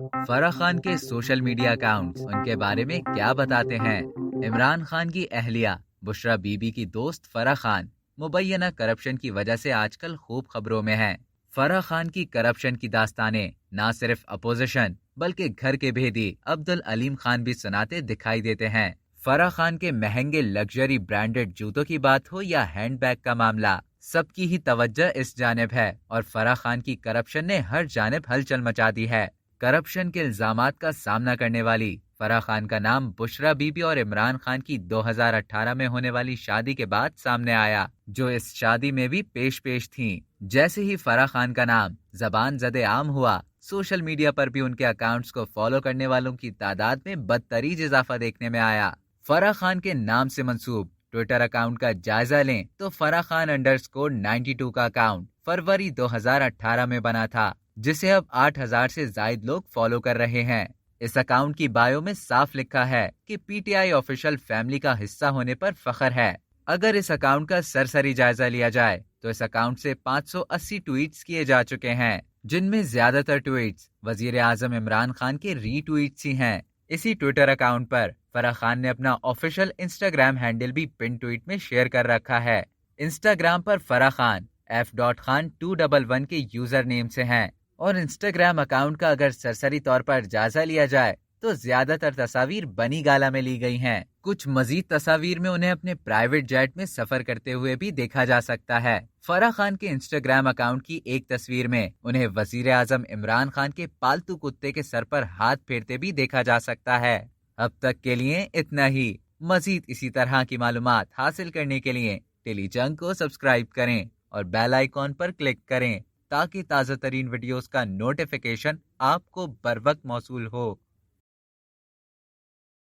فرح خان کے social media accounts in کے بارے میں کیا بتاتے ہیں؟ عمران خان کی اہلیہ بشرا بی بی کی دوست فرح خان مبینہ کرپشن کی وجہ سے آج کل خوب خبروں میں ہیں۔ فرح خان کی کرپشن کی داستانیں نہ صرف اپوزیشن بلکہ گھر کے بھیدی عبدالعلیم خان بھی سناتے دکھائی دیتے ہیں۔ فرح خان کے مہنگے لگژری برانڈڈ جوتوں کی بات ہو یا ہینڈ بیگ کا معاملہ، سب کی ہی توجہ اس جانب ہے اور فرح خان کی کرپشن نے ہر جانب ہلچل مچا دی ہے۔ کرپشن کے الزامات کا سامنا کرنے والی فرح خان کا نام بشرا بی بی اور عمران خان کی 2018 میں ہونے والی شادی کے بعد سامنے آیا، جو اس شادی میں بھی پیش تھیں۔ جیسے ہی فرح خان کا نام زبان زدے عام ہوا، سوشل میڈیا پر بھی ان کے اکاؤنٹس کو فالو کرنے والوں کی تعداد میں بدتریج اضافہ دیکھنے میں آیا۔ فرح خان کے نام سے منسوب ٹویٹر اکاؤنٹ کا جائزہ لیں تو فرح خان _92 کا اکاؤنٹ فروری 2018 میں بنا تھا، جسے اب 8000 سے زائد لوگ فالو کر رہے ہیں۔ اس اکاؤنٹ کی بایو میں صاف لکھا ہے کہ P T I official family کا حصہ ہونے پر فخر ہے۔ اگر اس اکاؤنٹ کا سرسری جائزہ لیا جائے تو اس اکاؤنٹ سے 580 ٹویٹس کیے جا چکے ہیں، جن میں زیادہ تر ٹویٹس وزیر اعظم عمران خان کے ری ٹویٹس ہی ہیں۔ اسی ٹویٹر اکاؤنٹ پر فرح خان نے اپنا آفیشل انسٹاگرام ہینڈل بھی پن ٹویٹ میں شیئر کر رکھا ہے۔ انسٹاگرام پر فرح خان f.khan211 کے یوزر نیم سے ہیں، اور انسٹاگرام اکاؤنٹ کا اگر سرسری طور پر جائزہ لیا جائے تو زیادہ تر تصاویر بنی گالا میں لی گئی ہیں۔ کچھ مزید تصاویر میں انہیں اپنے پرائیویٹ جیٹ میں سفر کرتے ہوئے بھی دیکھا جا سکتا ہے۔ فرح خان کے انسٹاگرام اکاؤنٹ کی ایک تصویر میں انہیں وزیر اعظم عمران خان کے پالتو کتے کے سر پر ہاتھ پھیرتے بھی دیکھا جا سکتا ہے۔ اب تک کے لیے اتنا ہی۔ مزید اسی طرح کی معلومات حاصل کرنے کے لیے ٹیلی جنگ کو سبسکرائب کریں اور بیل آئیکن پر کلک کریں تاکہ تازہ ترین ویڈیوز کا نوٹیفیکیشن آپ کو بر وقت موصول ہو۔